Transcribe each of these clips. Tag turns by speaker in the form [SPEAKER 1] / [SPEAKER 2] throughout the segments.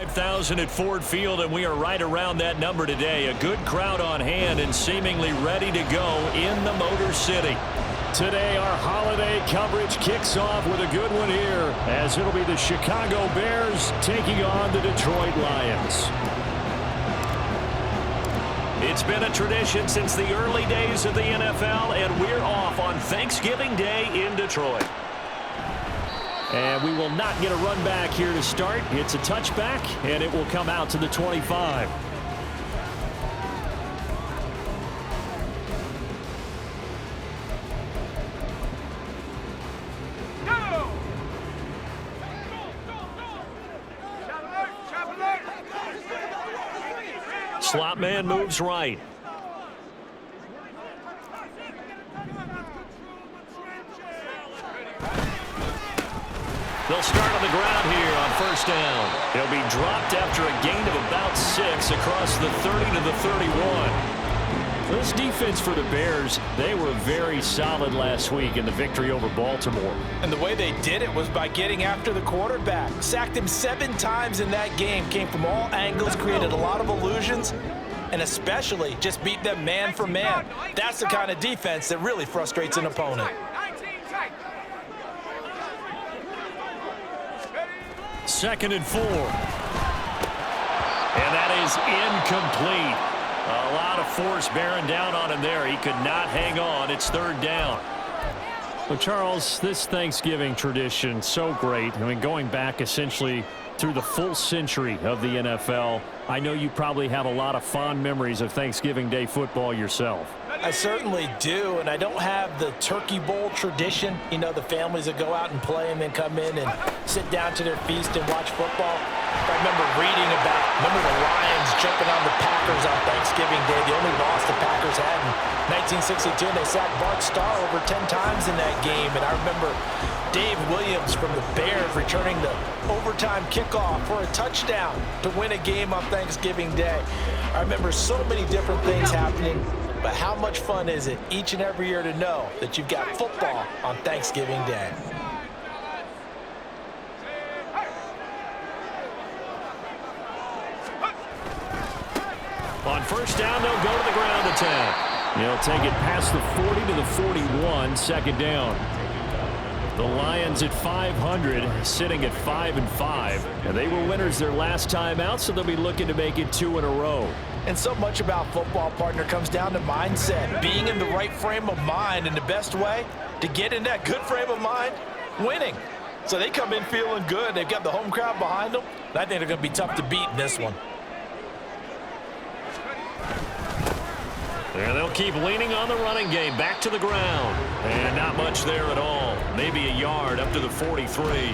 [SPEAKER 1] 5,000 at Ford Field, and we are right around that number today. A good crowd on hand and seemingly ready to go in the Motor City. Today, our holiday coverage kicks off with a good one here, as it'll be the Chicago Bears taking on the Detroit Lions. It's been a tradition since the early days of the NFL, and we're off on Thanksgiving Day in Detroit. And we will not get a run back here to start. It's a touchback, and it will come out to the 25. Slot man moves right. They'll start on the ground here on first down. He'll be dropped after a gain of about 6 across the 30 to the 31. This defense for the Bears, they were very solid last week in the victory over Baltimore.
[SPEAKER 2] And the way they did it was by getting after the quarterback. Sacked him 7 times in that game. Came from all angles, created a lot of illusions, and especially just beat them man for man. That's the kind of defense that really frustrates an opponent.
[SPEAKER 1] Second and 4. And that is incomplete. A lot of force bearing down on him there. He could not hang on. It's third down.
[SPEAKER 3] Well, Charles, this Thanksgiving tradition, so great. I mean, going back essentially through the full century of the NFL, I know you probably have a lot of fond memories of Thanksgiving Day football yourself.
[SPEAKER 2] I certainly do, and I don't have the turkey bowl tradition. You know, the families that go out and play and then come in and sit down to their feast and watch football. I remember reading about, the Lions jumping on the Packers on Thanksgiving Day. The only loss the Packers had in 1962, and they sacked Bart Starr over 10 times in that game. And I remember Dave Williams from the Bears returning the overtime kickoff for a touchdown to win a game on Thanksgiving Day. I remember so many different things happening. But how much fun is it each and every year to know that you've got football on Thanksgiving Day?
[SPEAKER 1] On first down, they'll go to the ground attack.
[SPEAKER 3] He'll take it past the 40 to the 41, second down. The Lions at 500, sitting at 5-5. And they were winners their last time out, so they'll be looking to make it 2 in a row.
[SPEAKER 2] And so much about football, partner, comes down to mindset. Being in the right frame of mind, and the best way to get in that good frame of mind, winning. So they come in feeling good. They've got the home crowd behind them. And I think they're going to be tough to beat in this one.
[SPEAKER 1] And they'll keep leaning on the running game. Back to the ground. And not much there at all. Maybe a yard up to the 43.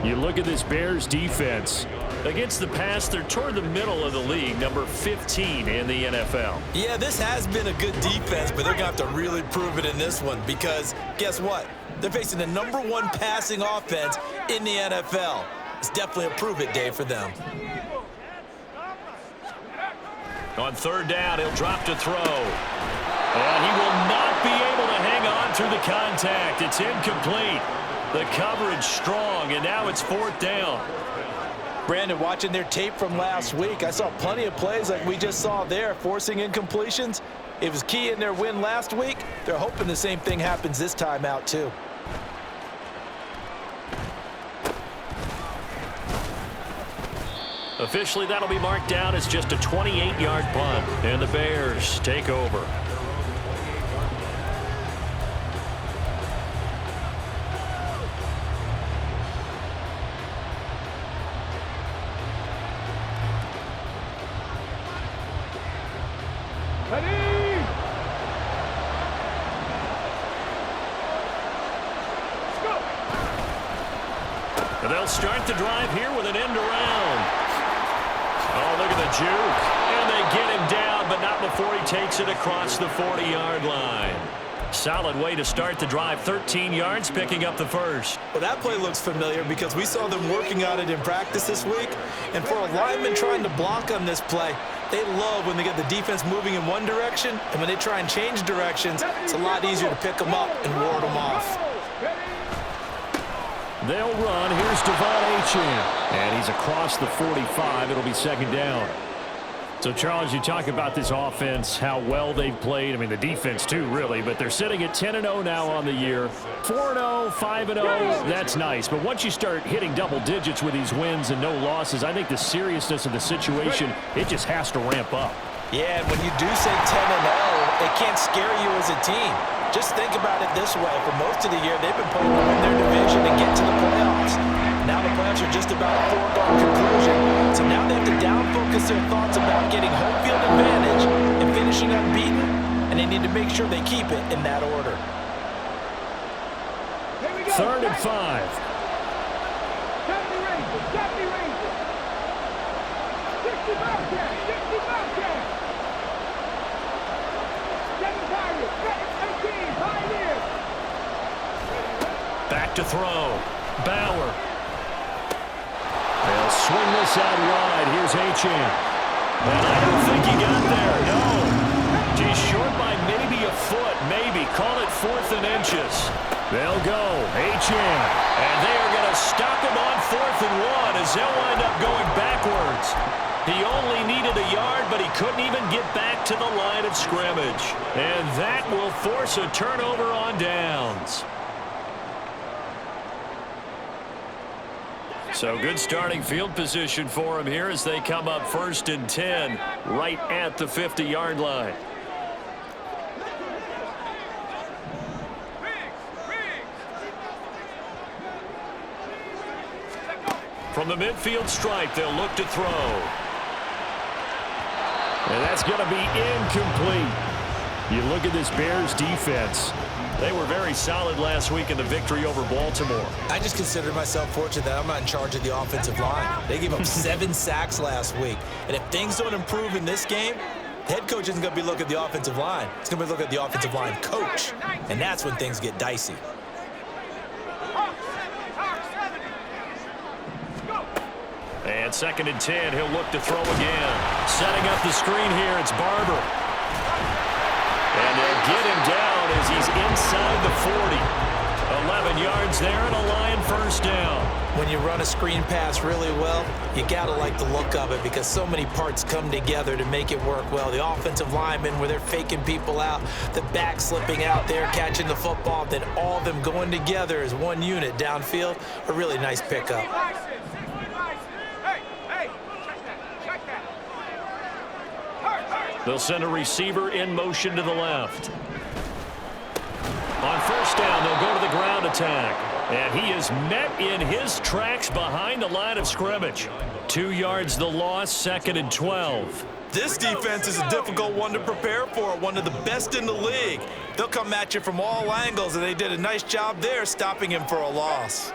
[SPEAKER 3] You look at this Bears defense.
[SPEAKER 1] Against the pass, they're toward the middle of the league, number 15 in the NFL.
[SPEAKER 2] Yeah, this has been a good defense, but they're going to have to really prove it in this one because guess what? They're facing the #1 passing offense in the NFL. It's definitely a prove-it day for them.
[SPEAKER 1] On third down, he'll drop to throw. And he will not be able to hang on through the contact. It's incomplete. The coverage strong, and now it's fourth down.
[SPEAKER 2] Brandon, watching their tape from last week, I saw plenty of plays like we just saw there, forcing incompletions. It was key in their win last week. They're hoping the same thing happens this time out, too.
[SPEAKER 1] Officially, that'll be marked down as just a 28-yard punt, and the Bears take over. And they'll start the drive here with an end around. Oh, look at the juke. And they get him down, but not before he takes it across the 40-yard line. Solid way to start the drive. 13 yards, picking up the first.
[SPEAKER 2] Well, that play looks familiar because we saw them working on it in practice this week. And for a lineman trying to block on this play, they love when they get the defense moving in one direction. And when they try and change directions, it's a lot easier to pick them up and ward them off.
[SPEAKER 1] They'll run. Here's Vmtb1, and he's across the 45. It'll be second down. So, Charles, you talk about this offense, how well they've played. I mean, the defense, too, really. But they're sitting at 10-0 now on the year. 4-0, 5-0, that's nice. But once you start hitting double digits with these wins and no losses, I think the seriousness of the situation, it just has to ramp up.
[SPEAKER 2] Yeah, and when you do say 10-0, it can't scare you as a team. Just think about it this way. For most of the year, they've been playing to win their division and get to the playoffs. Now the playoffs are just about a foregone conclusion. So now they have to down-focus their thoughts about getting home field advantage and finishing unbeaten, and they need to make sure they keep it in that order.
[SPEAKER 1] 3rd and 5. Back to throw. Bauer. They'll swing this out wide. Here's Achane. And I don't think he got there. No. He's short by maybe a foot. Maybe. Call it 4th and inches. They'll go. Achane. And they are going to stop him on 4th and 1 as they'll wind up going backwards. He only needed a yard, but he couldn't even get back to the line of scrimmage. And that will force a turnover on downs. So good starting field position for him here as they come up 1st and 10 right at the 50-yard line. From the midfield stripe, they'll look to throw. And that's going to be incomplete. You look at this Bears defense. They were very solid last week in the victory over Baltimore.
[SPEAKER 2] I just consider myself fortunate that I'm not in charge of the offensive line. They gave up 7 sacks last week. And if things don't improve in this game, the head coach isn't going to be looking at the offensive line. He's going to be looking at the offensive line coach. And that's when things get dicey.
[SPEAKER 1] And 2nd and 10, he'll look to throw again. Setting up the screen here, it's Barber. And they'll get him down as he's inside the 40. 11 yards there and a Lion first down.
[SPEAKER 2] When you run a screen pass really well, you got to like the look of it because so many parts come together to make it work well. The offensive linemen, where they're faking people out, the back slipping out there, catching the football, then all of them going together as one unit downfield. A really nice pickup.
[SPEAKER 1] They'll send a receiver in motion to the left. On 1st down, they'll go to the ground attack. And he is met in his tracks behind the line of scrimmage. 2 yards the loss, 2nd and 12.
[SPEAKER 2] This defense is a difficult one to prepare for, one of the best in the league. They'll come at you from all angles, and they did a nice job there stopping him for a loss.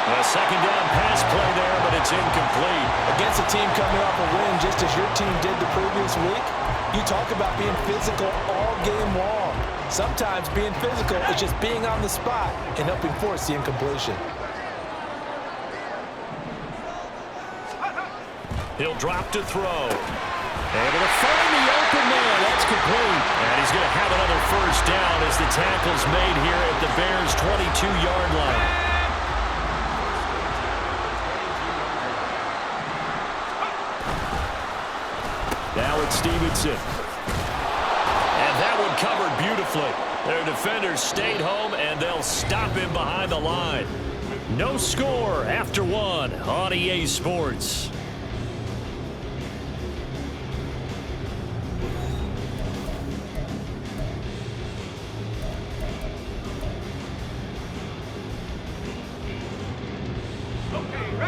[SPEAKER 1] A 2nd down pass play there, but it's incomplete.
[SPEAKER 2] Against a team coming off a win just as your team did the previous week, you talk about being physical all game long. Sometimes being physical is just being on the spot and helping force the incompletion.
[SPEAKER 1] He'll drop to throw. Able to find the open man. That's complete. And he's going to have another first down as the tackle's made here at the Bears' 22-yard line. Now it's Stevenson. And that one covered beautifully. Their defenders stayed home, and they'll stop him behind the line. No score after 1 on EA Sports.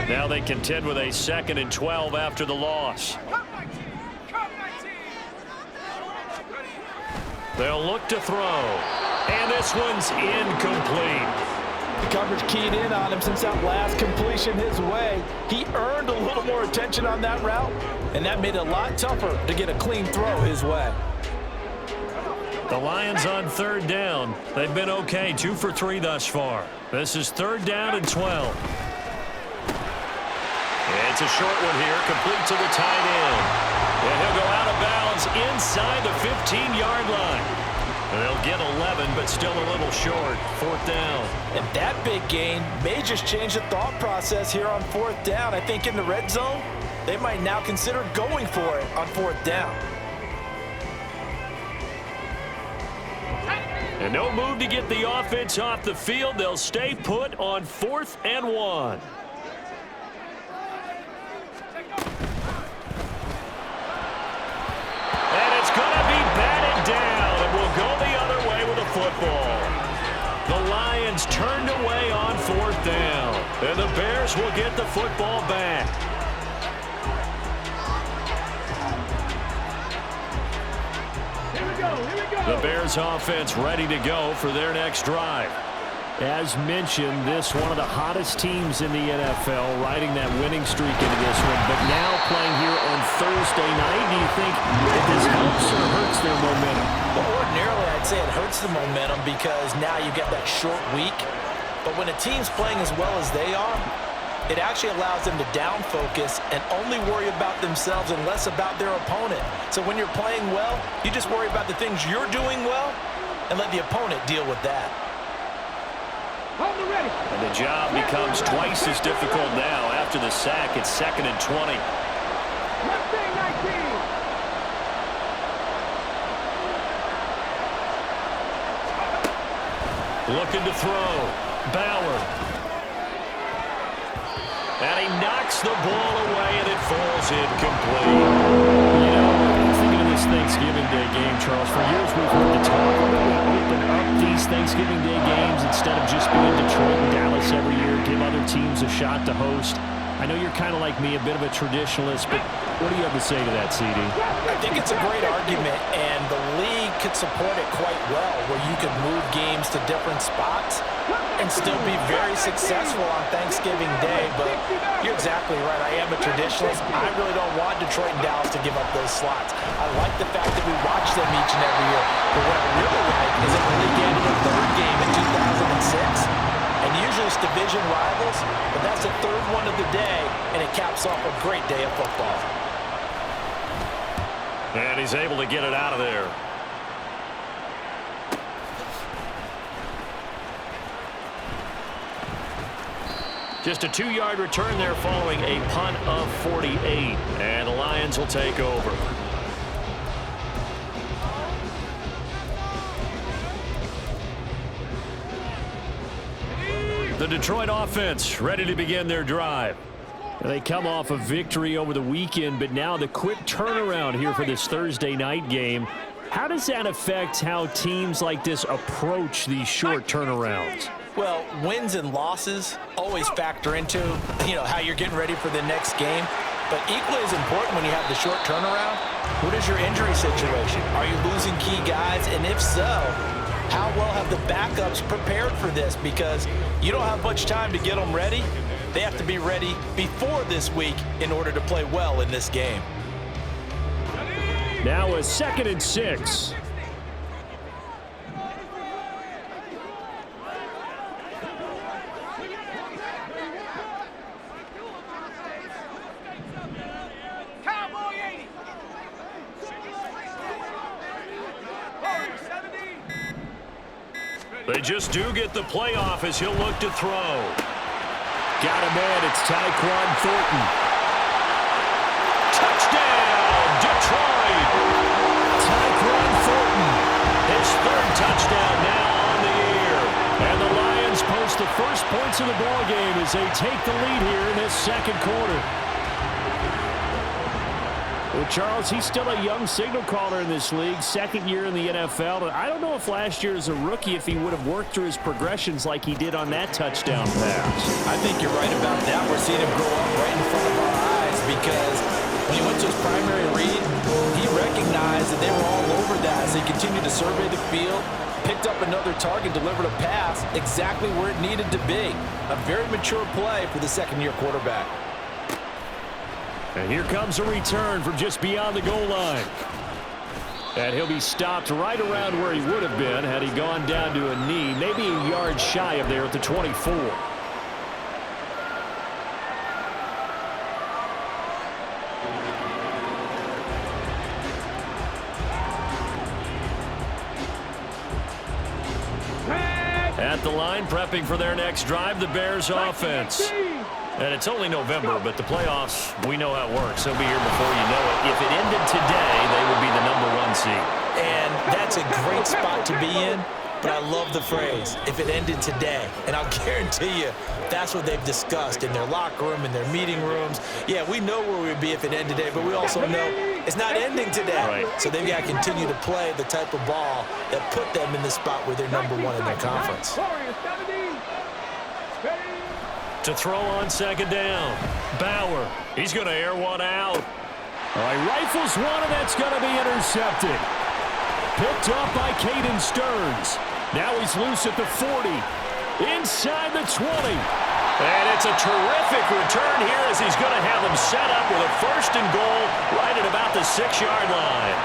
[SPEAKER 1] Now they contend with a 2nd and 12 after the loss. They'll look to throw. And this one's incomplete.
[SPEAKER 2] The coverage keyed in on him since that last completion his way. He earned a little more attention on that route, and that made it a lot tougher to get a clean throw his way.
[SPEAKER 1] The Lions on 3rd down. They've been okay, 2 for 3 thus far. This is 3rd down and 12. It's a short one here, complete to the tight end. And he'll go out of bounds inside the 15-yard line. And they'll get 11, but still a little short. 4th down.
[SPEAKER 2] And that big gain may just change the thought process here on 4th down. I think in the red zone, they might now consider going for it on 4th down.
[SPEAKER 1] And no move to get the offense off the field. They'll stay put on 4th and 1. And it's going to be batted down, and we'll go the other way with the football. The Lions turned away on 4th down, and the Bears will get the football back. The Bears offense ready to go for their next drive.
[SPEAKER 3] As mentioned, this one of the hottest teams in the NFL, riding that winning streak into this one, but now playing here on Thursday night. Do you think that this helps or hurts their momentum?
[SPEAKER 2] Well, ordinarily, I'd say it hurts the momentum because now you get that short week. But when a team's playing as well as they are, it actually allows them to down focus and only worry about themselves and less about their opponent. So when you're playing well, you just worry about the things you're doing well and let the opponent deal with that.
[SPEAKER 1] And the job becomes twice as difficult now after the sack. It's 2nd and 20. Looking to throw. Bauer. And he knocks the ball away, and it falls incomplete.
[SPEAKER 3] You know, I'm thinking of this Thanksgiving Day game, Charles. For years we've heard the talk. Why don't we open up these Thanksgiving Day games instead of just being Detroit and Dallas every year, give other teams a shot to host? I know you're kind of like me, a bit of a traditionalist, but what do you have to say to that, CD?
[SPEAKER 2] I think it's a great argument, and the league could support it quite well, where you could move games to different spots and still be very successful on Thanksgiving Day. But you're exactly right. I am a traditionalist. I really don't want Detroit and Dallas to give up those slots. I like the fact that we watch them each and every year. But what I really like is that the league added a 3rd game in 2006. And usually it's division rivals, but that's the 3rd one of the day, and it caps off a great day of football.
[SPEAKER 1] And he's able to get it out of there. Just a 2-yard return there following a punt of 48. And the Lions will take over. The Detroit offense ready to begin their drive. They come off a victory over the weekend, but now the quick turnaround here for this Thursday night game. How does that affect how teams like this approach these short turnarounds?
[SPEAKER 2] Well, wins and losses always factor into, how you're getting ready for the next game. But equally as important when you have the short turnaround, what is your injury situation? Are you losing key guys? And if so, how well have the backups prepared for this? Because you don't have much time to get them ready. They have to be ready before this week in order to play well in this game.
[SPEAKER 3] Now a 2nd and 6.
[SPEAKER 1] They just do get the playoff as he'll look to throw. Got him in. It's Tyquan Thornton. Touchdown, Detroit. Tyquan Thornton. His 3rd touchdown now on the year. And the Lions post the first points of the ballgame as they take the lead here in this 2nd quarter. Well, Charles, he's still a young signal caller in this league, 2nd year in the NFL. But I don't know if last year as a rookie, if he would have worked through his progressions like he did on that touchdown pass.
[SPEAKER 2] I think you're right about that. We're seeing him grow up right in front of our eyes because when he went to his primary read, he recognized that they were all over that as he continued to survey the field, picked up another target, delivered a pass exactly where it needed to be. A very mature play for the 2nd-year quarterback.
[SPEAKER 1] And here comes a return from just beyond the goal line. And he'll be stopped right around where he would have been had he gone down to a knee, maybe a yard shy of there at the 24. at the line, prepping for their next drive, the Bears offense. And it's only November, but the playoffs, we know how it works. They'll be here before you know it. If it ended today, they would be the #1 seed.
[SPEAKER 2] And that's a great spot to be in, but I love the phrase, if it ended today. And I'll guarantee you, that's what they've discussed in their locker room, in their meeting rooms. Yeah, we know where we'd be if it ended today, but we also know it's not ending today.
[SPEAKER 1] Right.
[SPEAKER 2] So they've got to continue to play the type of ball that put them in the spot where they're #1 in their conference.
[SPEAKER 1] To throw on second down. Bauer, he's going to air one out.
[SPEAKER 3] All right, rifles one, and that's going to be intercepted. Picked up by Caden Stearns. Now he's loose at the 40. Inside the 20.
[SPEAKER 1] And it's a terrific return here as he's going to have them set up with a 1st and goal right at about the 6-yard line.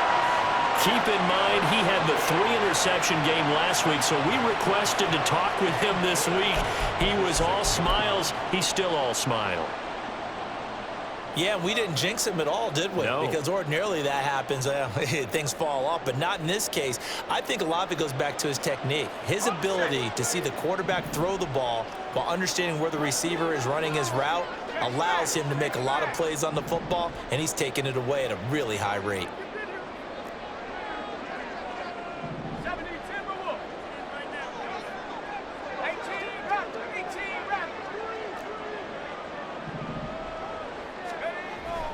[SPEAKER 1] Keep in mind, he had the 3-interception game last week, so we requested to talk with him this week. He was all smiles. He's still all smile.
[SPEAKER 2] Yeah, we didn't jinx him at all, did we?
[SPEAKER 1] No.
[SPEAKER 2] Because ordinarily that happens, things fall off, but not in this case. I think a lot of it goes back to his technique. His ability to see the quarterback throw the ball while understanding where the receiver is running his route allows him to make a lot of plays on the football, and he's taking it away at a really high rate.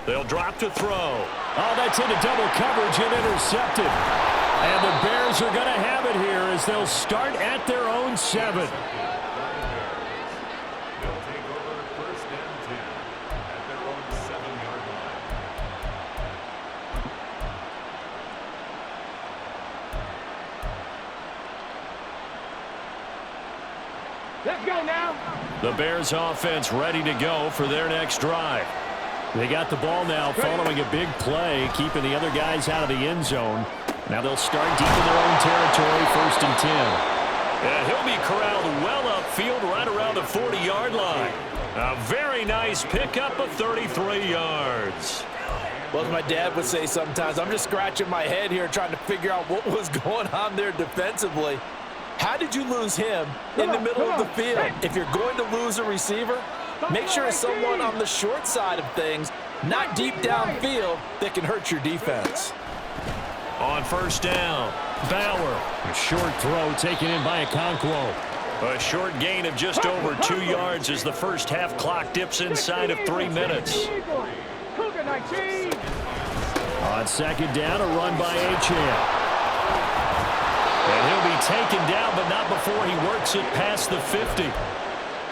[SPEAKER 1] They'll drop to throw.
[SPEAKER 3] Oh, that's into double coverage and intercepted. And the Bears are going to have it here as they'll start at their own 7.
[SPEAKER 4] They'll take over 1st and 10 at their own 7-yard line.
[SPEAKER 5] Let's go now.
[SPEAKER 1] The Bears offense ready to go for their next drive.
[SPEAKER 3] They got the ball now following a big play, keeping the other guys out of the end zone. Now they'll start deep in their own territory, 1st and 10.
[SPEAKER 1] And he'll be corralled well upfield right around the 40-yard line. A very nice pickup of 33 yards.
[SPEAKER 2] Well, as my dad would say sometimes, I'm just scratching my head here trying to figure out what was going on there defensively. How did you lose him in the middle of the field? If you're going to lose a receiver, make sure it's someone on the short side of things, not deep downfield, that can hurt your defense.
[SPEAKER 1] On 1st down, Bauer.
[SPEAKER 3] A short throw taken in by Okonkwo.
[SPEAKER 1] A short gain of just over 2 yards as the first half clock dips inside of 3 minutes.
[SPEAKER 3] On 2nd down, a run by Achane.
[SPEAKER 1] And he'll be taken down, but not before he works it past the 50.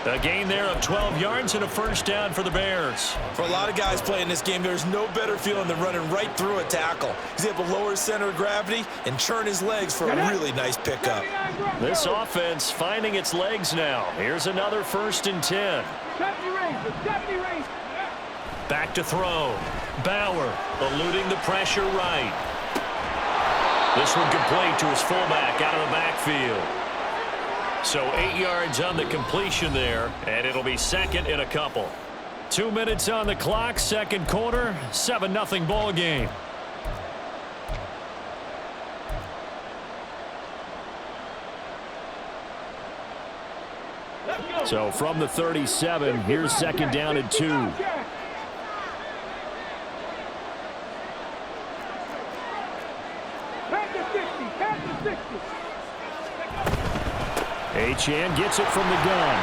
[SPEAKER 1] A gain there of 12 yards and a 1st down for the Bears.
[SPEAKER 2] For a lot of guys playing this game, there's no better feeling than running right through a tackle. He's able to lower his center of gravity and churn his legs for a really nice pickup.
[SPEAKER 1] This offense finding its legs now. Here's another 1st and 10. Back to throw. Bauer eluding the pressure right. This one complete to his fullback out of the backfield. So 8 yards on the completion there, and it'll be 2nd and a couple.
[SPEAKER 3] 2 minutes on the clock, 2nd quarter, 7-0 ball game. So from the 37, here's 2nd down and 2. Achane gets it from the gun.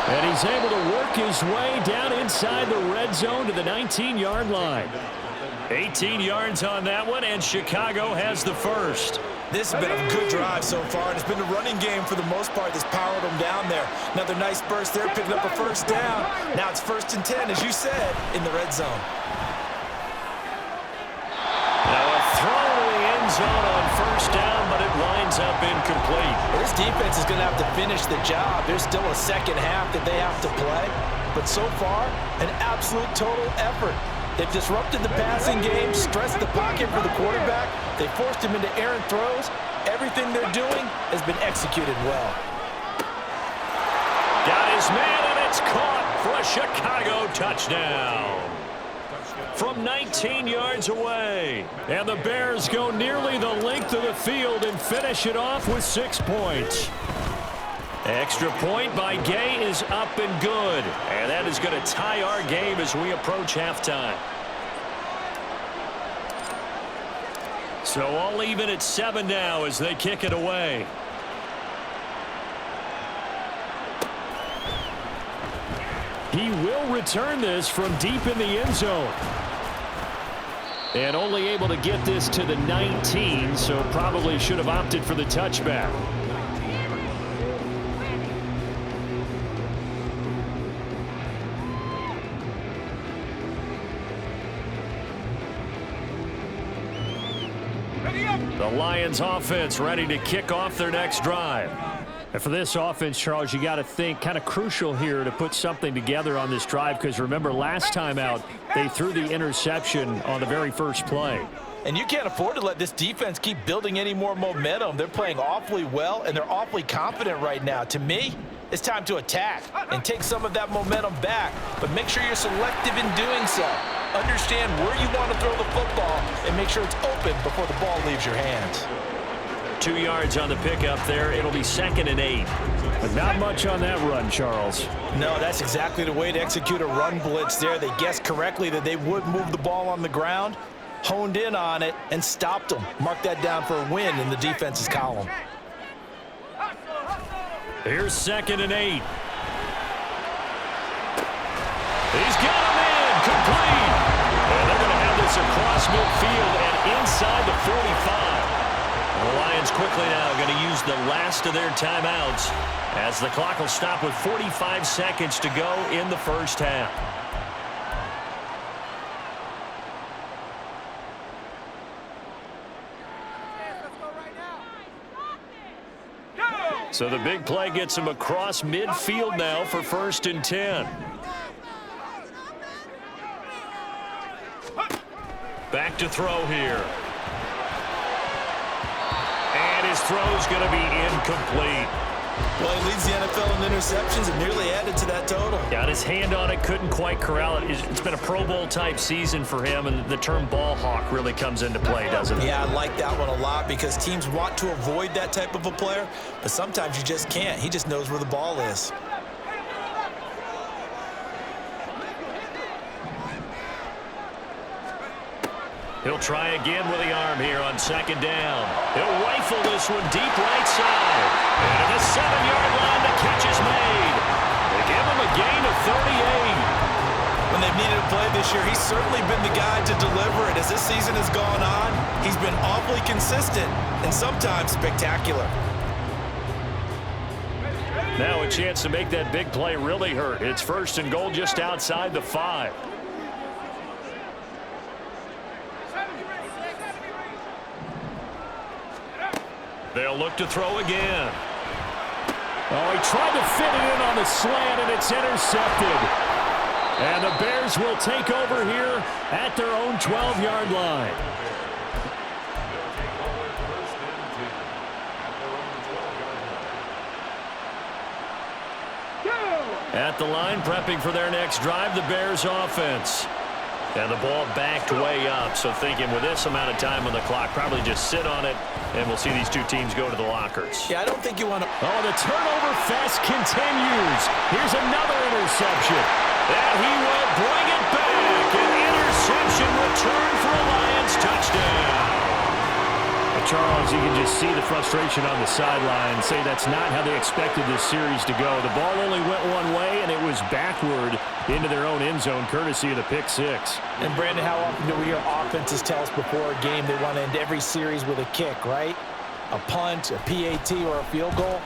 [SPEAKER 3] And he's able to work his way down inside the red zone to the 19-yard line.
[SPEAKER 1] 18 yards on that one, and Chicago has the first.
[SPEAKER 2] This has been a good drive so far, and it's been the running game for the most part that's powered them down there. Another nice burst there, picking up a 1st down. Now it's 1st and 10, as you said, in the red zone.
[SPEAKER 1] Now a throw to the end zone on 1st down, but it winds up incomplete.
[SPEAKER 2] Well, this defense is going to have to finish the job. There's still a 2nd half that they have to play, but so far, an absolute total effort. They've disrupted the passing game, stressed the pocket for the quarterback. They forced him into errant throws. Everything they're doing has been executed well.
[SPEAKER 1] Got his man, and it's caught for a Chicago touchdown. from 19 yards away. And the Bears go nearly the length of the field and finish it off with 6 points. Extra point by Gay is up and good. And that is going to tie our game as we approach halftime. So all even at 7 now as they kick it away. He will return this from deep in the end zone. And only able to get this to the 19, so probably should have opted for the touchback. The Lions offense ready to kick off their next drive. And for this offense, Charles, you got to think kind of crucial here to put something together on this drive, because remember last time out they threw the interception on the very first play.
[SPEAKER 2] And you can't afford to let this defense keep building any more momentum. They're playing awfully well, and they're awfully confident right now. To me, it's time to attack and take some of that momentum back, but make sure you're selective in doing so. Understand where you want to throw the football and make sure it's open before the ball leaves your hands.
[SPEAKER 1] 2 yards on the pickup there. It'll be 2nd and 8.
[SPEAKER 3] But not much on that run, Charles.
[SPEAKER 2] No, that's exactly the way to execute a run blitz there. They guessed correctly that they would move the ball on the ground, honed in on it, and stopped them. Mark that down for a win in the defense's column.
[SPEAKER 1] Here's 2nd and 8. He's got him in, complete. And they're going to have this across midfield and inside the 45. The Lions quickly now going to use the last of their timeouts as the clock will stop with 45 seconds to go in the first half. So the big play gets him across midfield now for 1st and 10. Back to throw here. And his throw's going to be incomplete.
[SPEAKER 2] Well, he leads the NFL in interceptions and nearly added to that total.
[SPEAKER 1] Got his hand on it, couldn't quite corral it. It's been a Pro Bowl type season for him, and the term ball hawk really comes into play, doesn't it?
[SPEAKER 2] Yeah, I like that one a lot because teams want to avoid that type of a player, but sometimes you just can't. He just knows where the ball is.
[SPEAKER 1] He'll try again with the arm here on 2nd down. He'll rifle this one deep right side. And at the 7-yard line, the catch is made. They give him a gain of 38.
[SPEAKER 2] When they've needed a play this year, he's certainly been the guy to deliver it. As this season has gone on, he's been awfully consistent and sometimes spectacular.
[SPEAKER 1] Now a chance to make that big play really hurt. It's 1st and goal just outside the 5. They'll look to throw again. Oh, he tried to fit it in on the slant, and it's intercepted. And the Bears will take over here at their own 12-yard line. At the line, prepping for their next drive, the Bears offense. And the ball backed way up, so thinking with this amount of time on the clock, probably just sit on it, and we'll see these two teams go to the lockers.
[SPEAKER 2] Yeah, I don't think you want to...
[SPEAKER 1] Oh, the turnover fest continues. Here's another interception. And he will bring it back. An interception return for a Lions touchdown.
[SPEAKER 3] Charles, you can just see the frustration on the sideline. Say that's not how they expected this series to go. The ball only went one way, and it was backward into their own end zone, courtesy of the pick six.
[SPEAKER 2] And, Brandon, how often do we hear offenses tell us before a game they want to end every series with a kick, right? A punt, a PAT, or a field goal.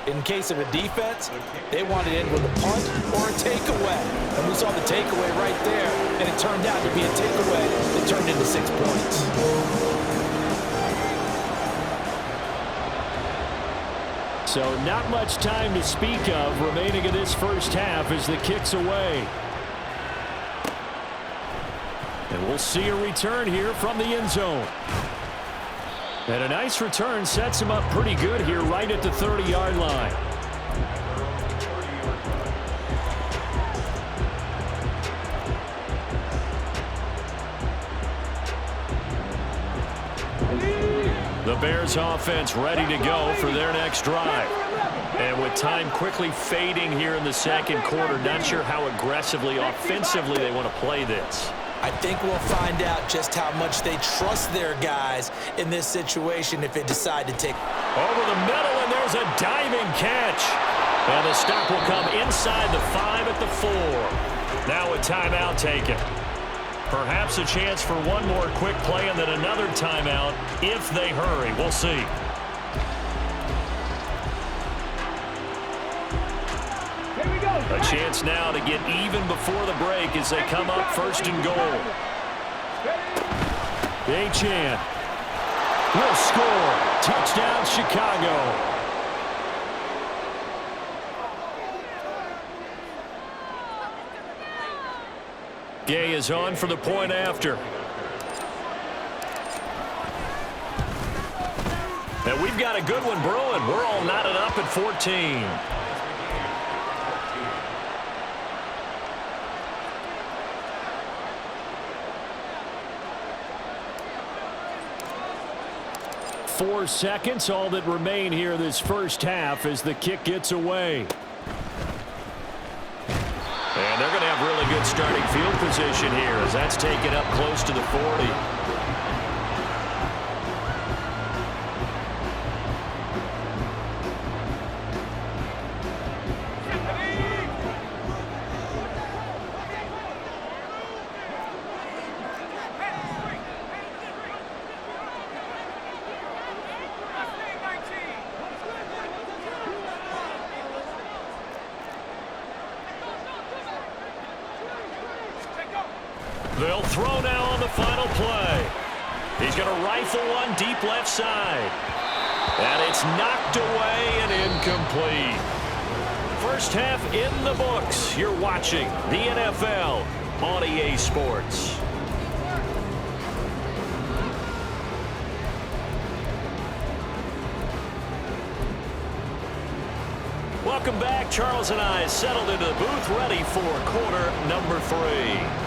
[SPEAKER 2] In case of a defense, they want to end with a punt or a takeaway. And we saw the takeaway right there, and it turned out to be a takeaway that turned into 6 points.
[SPEAKER 3] So not much time to speak of remaining in this first half as the kick's away. And we'll see a return here from the end zone. And a nice return sets him up pretty good here right at the 30-yard line.
[SPEAKER 1] Bears offense ready to go for their next drive. And with time quickly fading here in the second quarter, not sure how aggressively, offensively they want to play this.
[SPEAKER 2] I think we'll find out just how much they trust their guys in this situation if they decide to take.
[SPEAKER 1] Over the middle, and there's a diving catch. And the stop will come inside the 5 at the 4. Now a timeout taken. Perhaps a chance for one more quick play and then another timeout if they hurry. We'll see.
[SPEAKER 5] Here we go.
[SPEAKER 1] A chance now to get even before the break as they come up first and goal. Achane will score. Touchdown, Chicago. Gay is on for the point after. And we've got a good one brewing. We're all knotted up at 14. Four seconds, all that remain here this first half as the kick gets away. And they're going to have really good starting field position here as that's taken up close to the 40. They'll throw now on the final play. He's going to rifle one deep left side. And it's knocked away and incomplete. First half in the books. You're watching the NFL on EA Sports. Welcome back. Charles and I settled into the booth ready for quarter number 3.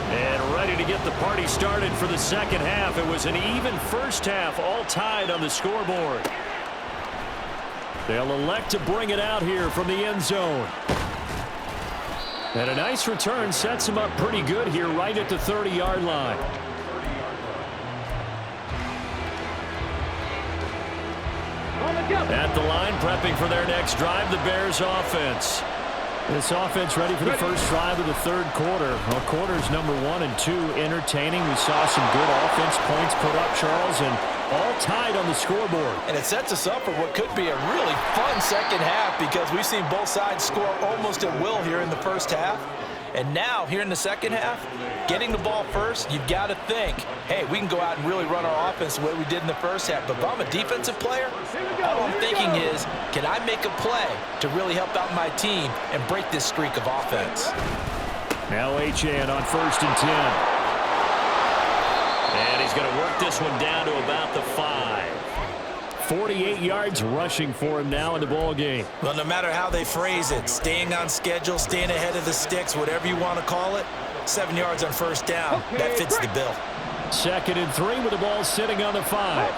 [SPEAKER 1] And ready to get the party started for the second half. It was an even first half, all tied on the scoreboard. They'll elect to bring it out here from the end zone. And a nice return sets him up pretty good here right at the 30-yard line. At the line, prepping for their next drive, the Bears offense. This offense ready for the first drive of the third quarter. Well, quarters number 1 and 2 entertaining. We saw some good offense points put up, Charles, and all tied on the scoreboard.
[SPEAKER 2] And it sets us up for what could be a really fun second half because we've seen both sides score almost at will here in the first half. And now, here in the second half, getting the ball first, you've got to think, hey, we can go out and really run our offense the way we did in the first half. But if I'm a defensive player, all I'm thinking is, can I make a play to really help out my team and break this streak of offense?
[SPEAKER 1] Now Achane on 1st and 10. And he's going to work this one down to about the 5. 48 yards rushing for him now in the ball game.
[SPEAKER 2] Well, no matter how they phrase it, staying on schedule, staying ahead of the sticks, whatever you want to call it, 7 yards on first down, that fits the bill.
[SPEAKER 1] 2nd and 3 with the ball sitting on the 5.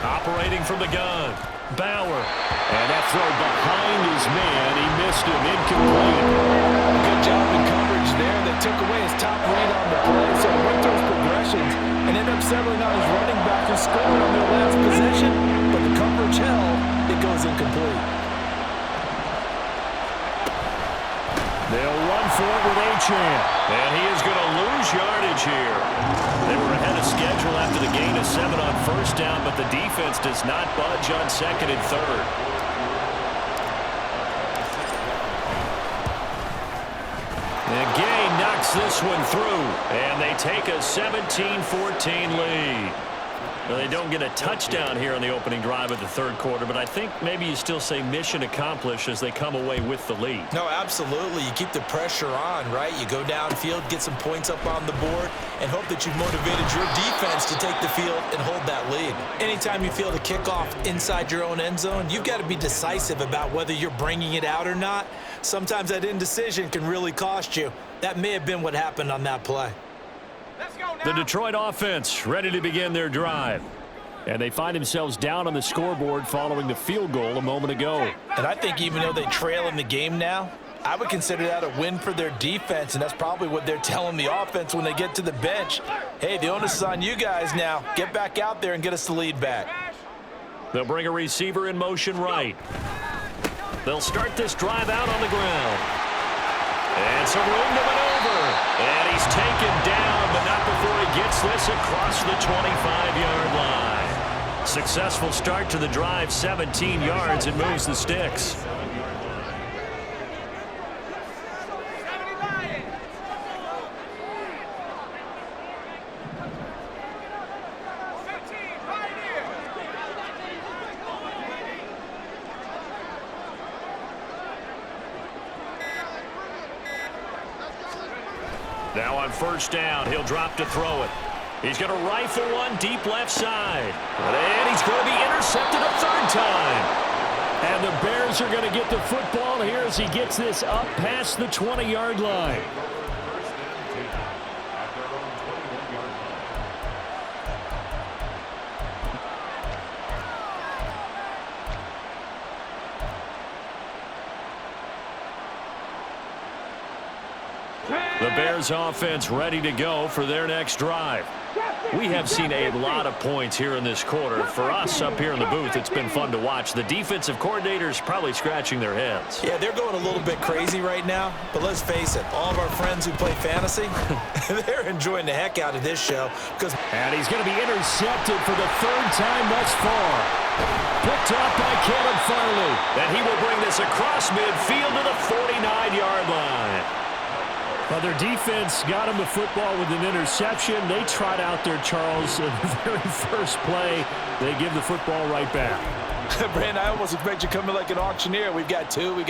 [SPEAKER 1] Operating from the gun, Bauer. And that throw behind his man, he missed him, incomplete.
[SPEAKER 2] Good job in coverage there. They took away his top read on the play, so he went those progressions and ended up settling on his running back who scored on their last possession, but the coverage held, it goes incomplete.
[SPEAKER 1] They'll run for it with Achane. And he is going to lose yardage here. They were ahead of schedule after the gain of 7 on first down, but the defense does not budge on 2nd and 3rd. And Gay knocks this one through, and they take a 17-14 lead. Well, they don't get a touchdown here on the opening drive of the third quarter, but I think maybe you still say mission accomplished as they come away with the lead.
[SPEAKER 2] No, absolutely. You keep the pressure on, right? You go downfield, get some points up on the board, and hope that you've motivated your defense to take the field and hold that lead. Anytime you feel the kickoff inside your own end zone, you've got to be decisive about whether you're bringing it out or not. sometimes that indecision can really cost you. That may have been what happened on that play.
[SPEAKER 1] The Detroit offense ready to begin their drive. And they find themselves down on the scoreboard following the field goal a moment ago.
[SPEAKER 2] And I think even though they trail in the game now, I would consider that a win for their defense, and that's probably what they're telling the offense when they get to the bench. Hey, the onus is on you guys now. Get back out there and get us the lead back.
[SPEAKER 1] They'll bring a receiver in motion right. They'll start this drive out on the ground. And some room to maneuver. And he's taken down, but not before he gets this across the 25-yard line. Successful start to the drive, 17 yards, and moves the sticks. Now on first down, he'll drop to throw it. He's going to rifle one deep left side. And he's going to be intercepted a third time.
[SPEAKER 3] And the Bears are going to get the football here as he gets this up past the 20-yard line.
[SPEAKER 1] The Bears offense ready to go for their next drive. We have seen a lot of points here in this quarter. For us up here in the booth, it's been fun to watch. The defensive coordinators probably scratching their heads.
[SPEAKER 2] Yeah, they're going a little bit crazy right now, but let's face it, all of our friends who play fantasy, they're enjoying the heck out of this show.
[SPEAKER 3] And he's going to be intercepted for the third time thus far. Picked up by Caleb Farley.
[SPEAKER 1] And he will bring this across midfield to the 49-yard line.
[SPEAKER 3] Well, their defense got him the football with an interception. They tried out there, Charles, in the very first play. They give the football right back.
[SPEAKER 2] Brandon, I almost expect you coming like an auctioneer. We've got two.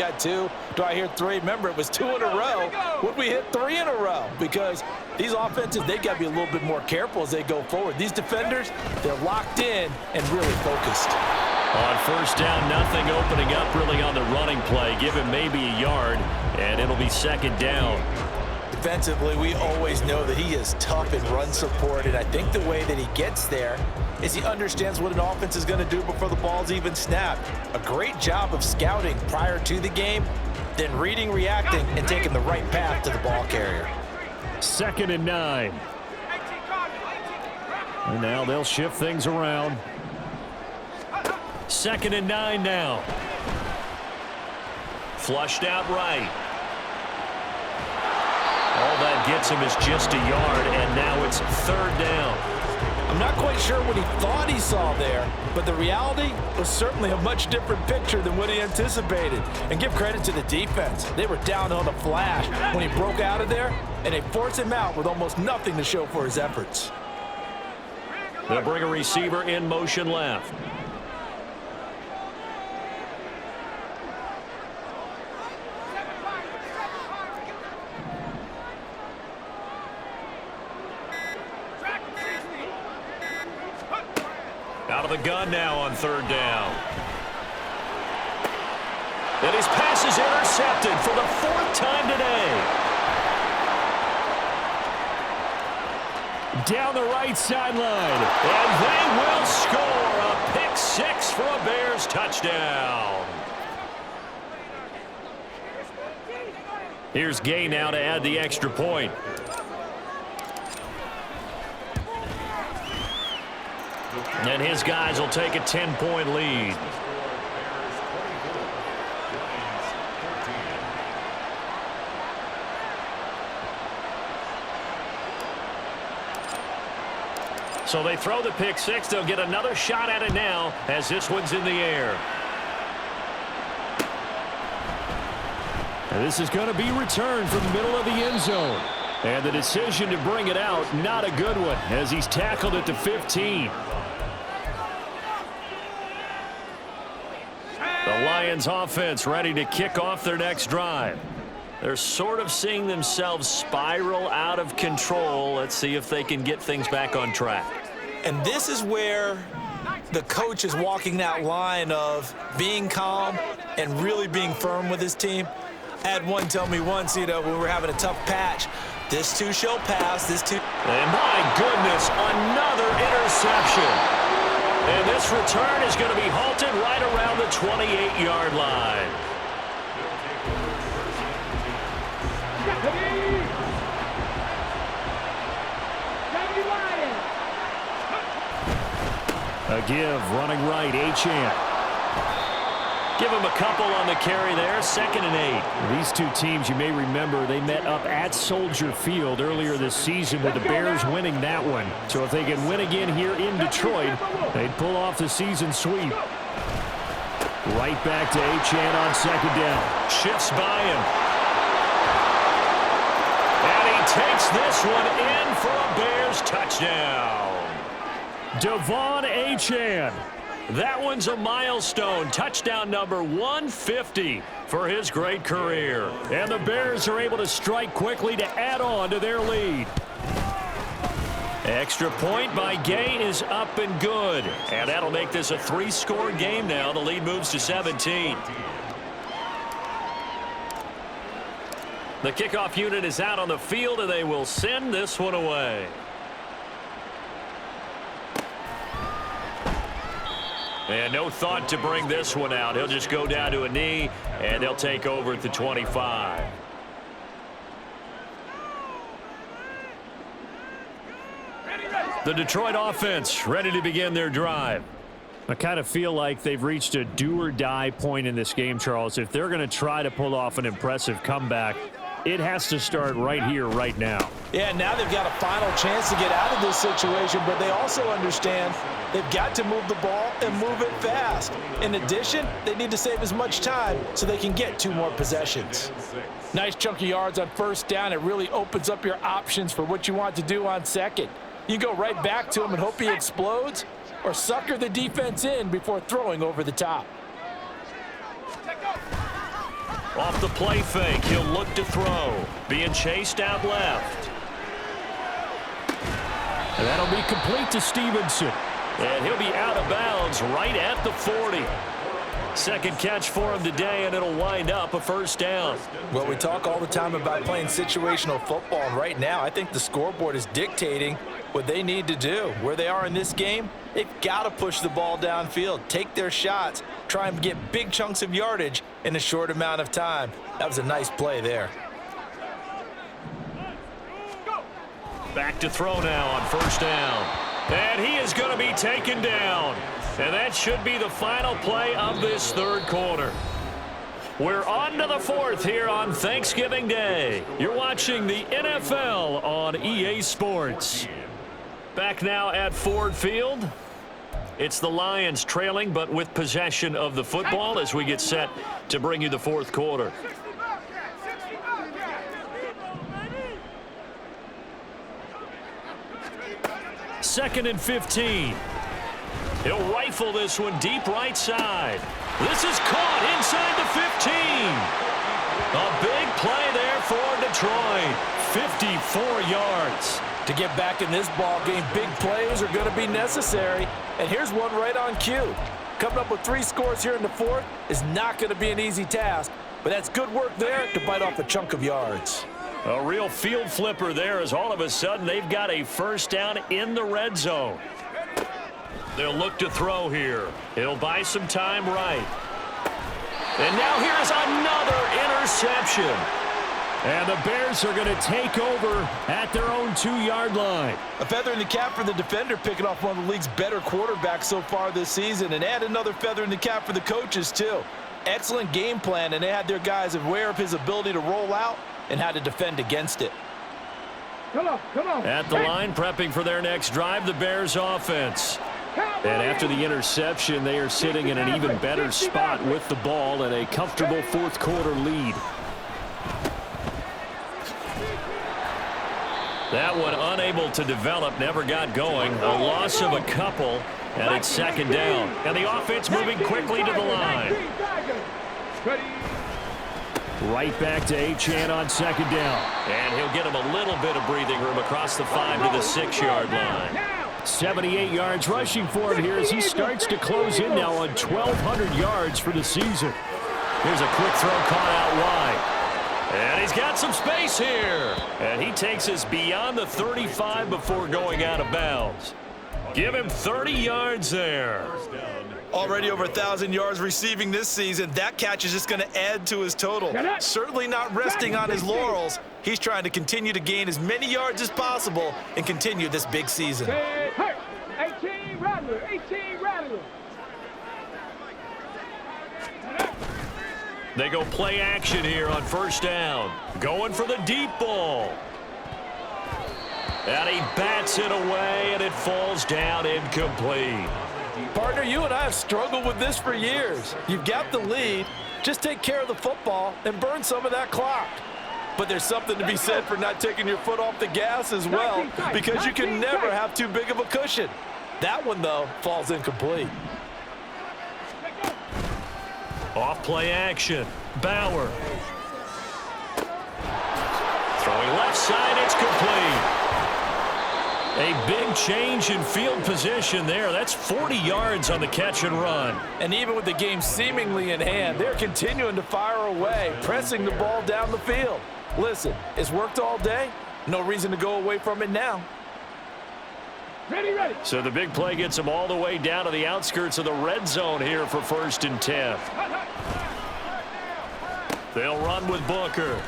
[SPEAKER 2] Do I hear three? Remember, it was 2 in a row. Would we hit 3 in a row? Because these offenses, they got to be a little bit more careful as they go forward. These defenders, they're locked in and really focused.
[SPEAKER 1] On first down, nothing opening up really on the running play. Give him maybe a yard, and it'll be second down.
[SPEAKER 2] Defensively, we always know that he is tough in run support, and I think the way that he gets there is he understands what an offense is going to do before the ball's even snapped. A great job of scouting prior to the game, then reading, reacting, and taking the right path to the ball carrier.
[SPEAKER 3] 2nd and 9. And now they'll shift things around.
[SPEAKER 1] 2nd and 9 now. Flushed out right. All that gets him is just a yard, and now it's 3rd down.
[SPEAKER 2] I'm not quite sure what he thought he saw there, but the reality was certainly a much different picture than what he anticipated. And give credit to the defense. They were down on a flash when he broke out of there, and they forced him out with almost nothing to show for his efforts.
[SPEAKER 1] They'll bring a receiver in motion left. Out of the gun now on 3rd down. And his pass is intercepted for the 4th time today.
[SPEAKER 3] Down the right sideline.
[SPEAKER 1] And they will score a pick 6 for a Bears touchdown. Here's Gay now to add the extra point. And his guys will take a 10-point lead. So they throw the pick 6. They'll get another shot at it now as this one's in the air.
[SPEAKER 3] And this is going to be returned from the middle of the end zone. And the decision to bring it out, not a good one, as he's tackled at the 15. The Lions offense ready to kick off their next drive. They're sort of seeing themselves spiral out of control. Let's see if they can get things back on track.
[SPEAKER 2] And this is where the coach is walking that line of being calm and really being firm with his team. Had one tell me once, when we're having a tough patch, this too shall pass, this too.
[SPEAKER 1] And my goodness, another interception. And this return is going to be halted right around the 28-yard line.
[SPEAKER 3] A give, running right, Achane.
[SPEAKER 1] Give him a couple on the carry there, 2nd and 8.
[SPEAKER 3] These two teams, you may remember, they met up at Soldier Field earlier this season with the Bears winning that one. So if they can win again here in Detroit, they'd pull off the season sweep. Right back to Achane on 2nd down.
[SPEAKER 1] Shifts by him. And he takes this one in for a Bears touchdown.
[SPEAKER 3] Devon Achane.
[SPEAKER 1] That one's a milestone. Touchdown number 150 for his great career.
[SPEAKER 3] And the Bears are able to strike quickly to add on to their lead.
[SPEAKER 1] Extra point by Gay is up and good. And that'll make this a 3-score game now. The lead moves to 17. The kickoff unit is out on the field, and they will send this one away. And no thought to bring this one out. He'll just go down to a knee, and they'll take over at the 25. The Detroit offense ready to begin their drive.
[SPEAKER 3] I kind of feel like they've reached a do-or-die point in this game, Charles. If they're going to try to pull off an impressive comeback, it has to start right here, right now.
[SPEAKER 2] Yeah, now they've got a final chance to get out of this situation, but they also understand they've got to move the ball and move it fast. In addition, they need to save as much time so they can get 2 more possessions. Nice chunk of yards on 1st down. It really opens up your options for what you want to do on 2nd. You go right back to him and hope he explodes, or sucker the defense in before throwing over the top.
[SPEAKER 1] Off the play fake, he'll look to throw. Being chased out left.
[SPEAKER 3] And that'll be complete to Stevenson.
[SPEAKER 1] And he'll be out of bounds right at the 40. 2nd catch for him today, and it'll wind up a 1st down.
[SPEAKER 2] Well, we talk all the time about playing situational football, and right now I think the scoreboard is dictating what they need to do. Where they are in this game, they've got to push the ball downfield, take their shots, try and get big chunks of yardage in a short amount of time. That was a nice play there.
[SPEAKER 1] Back to throw now on 1st down. And he is going to be taken down. And that should be the final play of this 3rd quarter. We're on to the 4th here on Thanksgiving Day. You're watching the NFL on EA Sports. Back now at Ford Field. It's the Lions trailing, but with possession of the football as we get set to bring you the 4th quarter. Second and 15. He'll rifle this one deep right side. This is caught inside the 15. A big play there for Detroit. 54 yards.
[SPEAKER 2] To get back in this ball game, big plays are going to be necessary. And here's one right on cue. Coming up with 3 scores here in the 4th is not going to be an easy task, but that's good work there to bite off a chunk of yards.
[SPEAKER 1] A real field flipper there as all of a sudden they've got a 1st down in the red zone. They'll look to throw here. He'll buy some time right. And now here's another interception.
[SPEAKER 3] And the Bears are going to take over at their own 2-yard line.
[SPEAKER 2] A feather in the cap for the defender, picking off one of the league's better quarterbacks so far this season. And add another feather in the cap for the coaches, too. Excellent game plan, and they had their guys aware of his ability to roll out and how to defend against it.
[SPEAKER 5] Come on.
[SPEAKER 1] At the line, prepping for their next drive, the Bears offense. And after the interception, they are sitting in an even better spot with the ball and a comfortable 4th quarter lead. That one unable to develop, never got going. A loss of a couple, and it's 2nd down. And the offense moving quickly to the line.
[SPEAKER 3] Right back to Achane on 2nd down.
[SPEAKER 1] And he'll get him a little bit of breathing room across the 5 to the 6-yard line.
[SPEAKER 3] 78 yards rushing for him here as he starts to close in now on 1,200 yards for the season.
[SPEAKER 1] Here's a quick throw caught out wide. And he's got some space here. And he takes us beyond the 35 before going out of bounds. Give him 30 yards there.
[SPEAKER 2] Already over 1,000 yards receiving this season. That catch is just going to add to his total. Certainly not resting on his laurels. He's trying to continue to gain as many yards as possible and continue this big season.
[SPEAKER 5] 18 Rattler, 18 Rattler.
[SPEAKER 1] They go play action here on first down. Going for the deep ball. And he bats it away, and it falls down incomplete.
[SPEAKER 2] Partner, you and I have struggled with this for years. You've got the lead. Just take care of the football and burn some of that clock. But there's something to be said for not taking your foot off the gas as well, because you can never have too big of a cushion. That one, though, falls incomplete.
[SPEAKER 1] Off play action. Bauer. Throwing left side, it's complete. A big change in field position there. That's 40 yards on the catch and run.
[SPEAKER 2] And even with the game seemingly in hand, they're continuing to fire away, pressing the ball down the field. Listen, it's worked all day. No reason to go away from it now.
[SPEAKER 5] Ready.
[SPEAKER 1] So the big play gets them all the way down to the outskirts of the red zone here for 1st and 10. They'll run with Booker.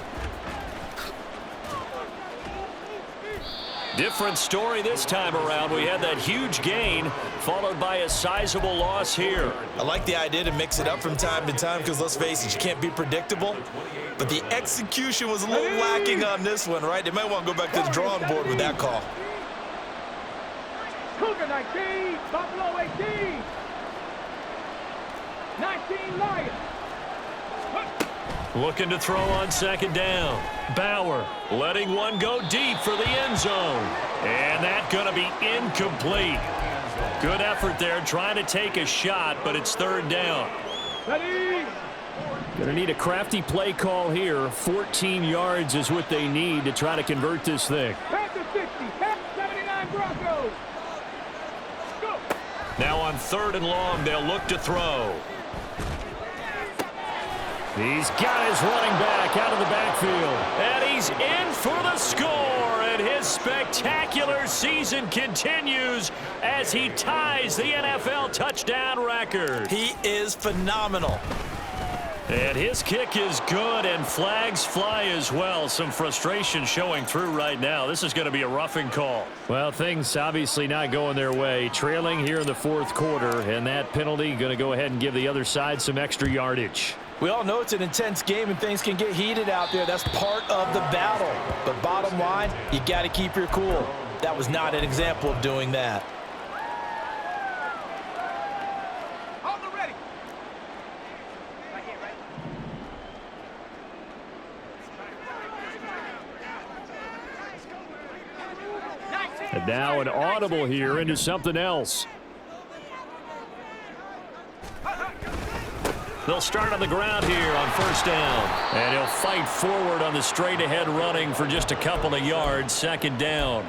[SPEAKER 1] Different story this time around. We had that huge gain followed by a sizable loss here.
[SPEAKER 2] I like the idea to mix it up from time to time because, let's face it, you can't be predictable. But the execution was a little lacking on this one, right? They might want to go back to the drawing board with that call.
[SPEAKER 5] Cougar 19, Buffalo 18. 19 Lions.
[SPEAKER 1] Looking to throw on 2nd down. Bauer letting one go deep for the end zone. And that's going to be incomplete. Good effort there trying to take a shot, but it's 3rd down.
[SPEAKER 5] Ready.
[SPEAKER 3] Going to need a crafty play call here. 14 yards is what they need to try to convert this thing.
[SPEAKER 5] Panther 60, Panther 79 Broncos. Go.
[SPEAKER 1] Now on 3rd and long, they'll look to throw. He's got his running back out of the backfield. And he's in for the score. And his spectacular season continues as he ties the NFL touchdown record.
[SPEAKER 2] He is phenomenal.
[SPEAKER 1] And his kick is good, and flags fly as well. Some frustration showing through right now. This is going to be a roughing call.
[SPEAKER 3] Well, things obviously not going their way. Trailing here in the 4th quarter, and that penalty going to go ahead and give the other side some extra yardage.
[SPEAKER 2] We all know it's an intense game and things can get heated out there. That's part of the battle. But bottom line, you got to keep your cool. That was not an example of doing that.
[SPEAKER 3] And now an audible here into something else.
[SPEAKER 1] They'll start on the ground here on 1st down. And he'll fight forward on the straight-ahead running for just a couple of yards. 2nd down.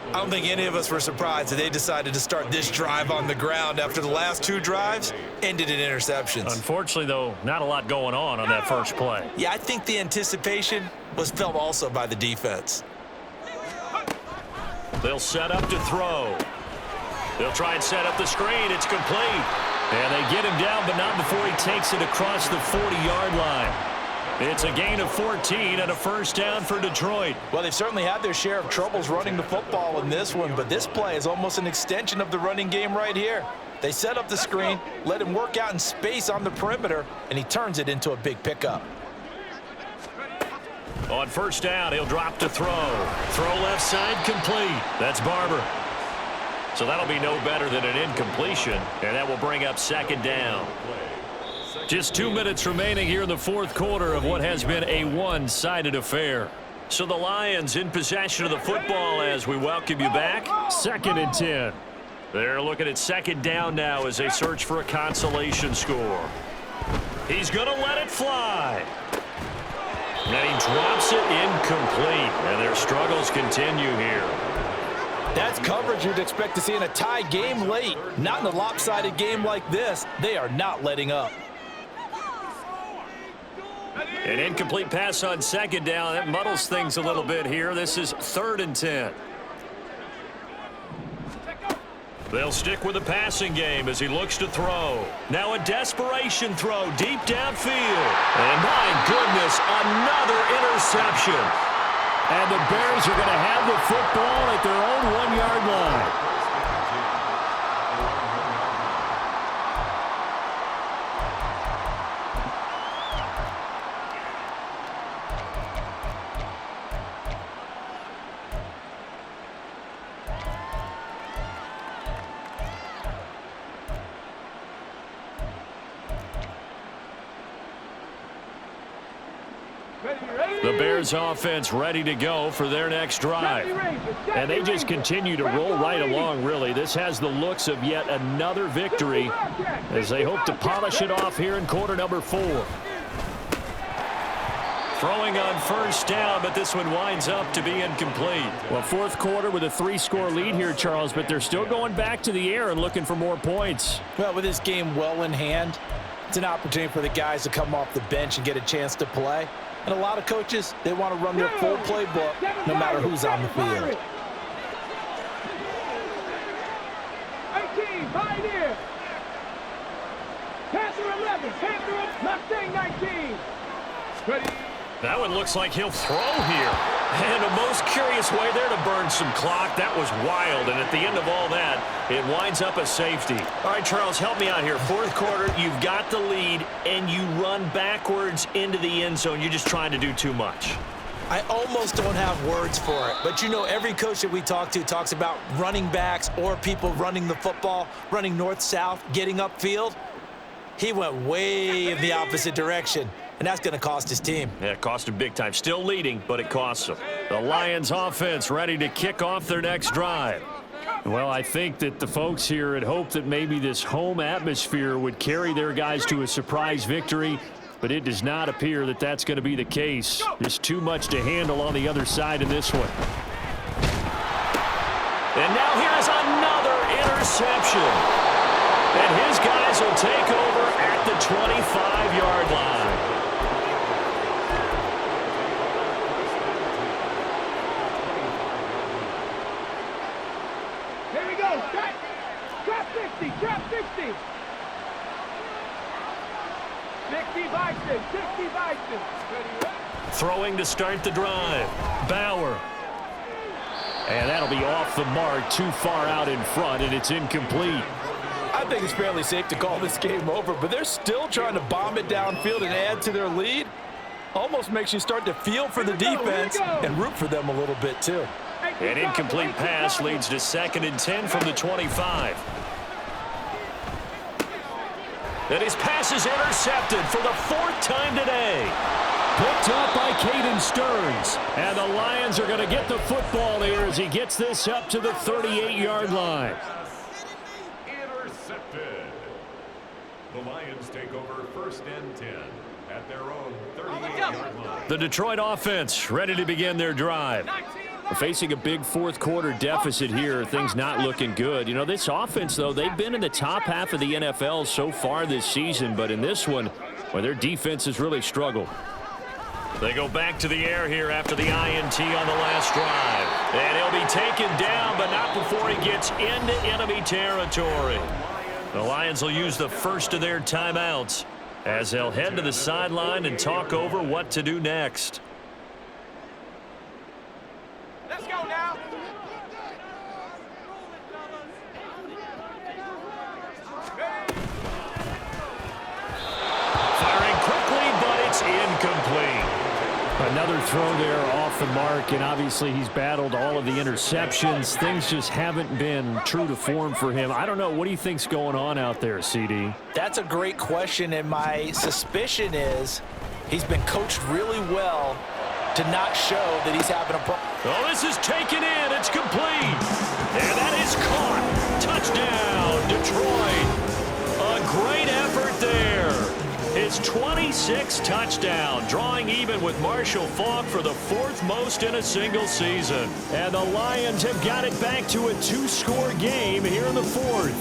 [SPEAKER 2] I don't think any of us were surprised that they decided to start this drive on the ground after the last 2 drives ended in interceptions.
[SPEAKER 1] Unfortunately, though, not a lot going on that first play.
[SPEAKER 2] Yeah, I think the anticipation was felt also by the defense.
[SPEAKER 1] They'll set up to throw. They'll try and set up the screen. It's complete. And they get him down, but not before he takes it across the 40-yard line. It's a gain of 14 and a 1st down for Detroit.
[SPEAKER 2] Well, they've certainly had their share of troubles running the football in this one, but this play is almost an extension of the running game right here. They set up the screen, let him work out in space on the perimeter, and he turns it into a big pickup.
[SPEAKER 1] On 1st down, he'll drop to throw. Throw left side, complete. That's Barber. So that'll be no better than an incompletion, and that will bring up 2nd down. Just 2 minutes remaining here in the 4th quarter of what has been a one-sided affair. So the Lions in possession of the football as we welcome you back.
[SPEAKER 3] 2nd and 10.
[SPEAKER 1] They're looking at 2nd down now as they search for a consolation score. He's going to let it fly. And he drops it incomplete, and their struggles continue here.
[SPEAKER 2] That's coverage you'd expect to see in a tie game late. Not in a lopsided game like this. They are not letting up.
[SPEAKER 1] An incomplete pass on second down. That muddles things a little bit here. This is 3rd and 10. They'll stick with the passing game as he looks to throw. Now a desperation throw deep downfield. And my goodness, another interception.
[SPEAKER 3] And the Bears are going to have the football at their own 1-yard line. The Bears offense ready to go for their next drive. And they just continue to roll right along, really. This has the looks of yet another victory as they hope to polish it off here in quarter number 4.
[SPEAKER 1] Throwing on first down, but this one winds up to be incomplete.
[SPEAKER 3] Well, 4th quarter with a 3-score lead here, Charles, but they're still going back to the air and looking for more points.
[SPEAKER 2] Well, with this game well in hand, it's an opportunity for the guys to come off the bench and get a chance to play. And a lot of coaches, they want to run their full playbook no matter who's on the field.
[SPEAKER 5] 18, Pioneer. Passer 11, Panther, Mustang 19. Ready.
[SPEAKER 1] That one looks like he'll throw here. And a most curious way there to burn some clock. That was wild. And at the end of all that, it winds up a safety. All right, Charles, help me out here. 4th quarter, you've got the lead, and you run backwards into the end zone. You're just trying to do too much.
[SPEAKER 2] I almost don't have words for it. But, you know, every coach that we talk to talks about running backs or people running the football, running north-south, getting upfield. He went way in the opposite direction. And that's going to cost his team.
[SPEAKER 1] Yeah, it cost him big time. Still leading, but it costs him. The Lions offense ready to kick off their next drive.
[SPEAKER 3] Well, I think that the folks here had hoped that maybe this home atmosphere would carry their guys to a surprise victory, but it does not appear that that's going to be the case. There's too much to handle on the other side in this one.
[SPEAKER 1] And now here's another interception. And his guys will take over at the 25-yard line.
[SPEAKER 5] Here we go. Trap 50. Trap 50. 60 Bison. 60 Bison.
[SPEAKER 1] Throwing to start the drive.
[SPEAKER 3] Bauer. And that'll be off the mark, too far out in front, and it's incomplete.
[SPEAKER 2] I think it's fairly safe to call this game over, but they're still trying to bomb it downfield and add to their lead. Almost makes you start to feel for the defense and root for them a little bit, too.
[SPEAKER 1] An incomplete pass leads to 2nd and 10 from the 25. And his pass is intercepted for the 4th time today.
[SPEAKER 3] Picked up by Caden Stearns. And the Lions are going to get the football here as he gets this up to the 38-yard line.
[SPEAKER 4] Intercepted. The Lions take over 1st and 10 at their own 38-yard line.
[SPEAKER 1] The Detroit offense ready to begin their drive.
[SPEAKER 3] Facing a big 4th quarter deficit here, things not looking good. You know, this offense, though, they've been in the top half of the NFL so far this season, but in this one, well, their defense has really struggled.
[SPEAKER 1] They go back to the air here after the INT on the last drive. And he'll be taken down, but not before he gets into enemy territory. The Lions will use the first of their timeouts as they'll head to the sideline and talk over what to do next.
[SPEAKER 5] Let's go now.
[SPEAKER 1] Firing quickly, but it's incomplete.
[SPEAKER 3] Another throw there off the mark, and obviously he's battled all of the interceptions. Things just haven't been true to form for him. I don't know. What do you think's going on out there, CD?
[SPEAKER 2] That's a great question, and my suspicion is he's been coached really well to not show that he's having a problem.
[SPEAKER 1] Oh, this is taken in. It's complete. And that is caught. Touchdown, Detroit. A great effort there. His 26th touchdown, drawing even with Marshall Faulk for the 4th most in a single season.
[SPEAKER 3] And the Lions have got it back to a 2-score game here in the 4th.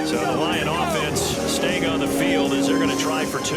[SPEAKER 1] So the Lion offense staying on the field as they're going to try try for two.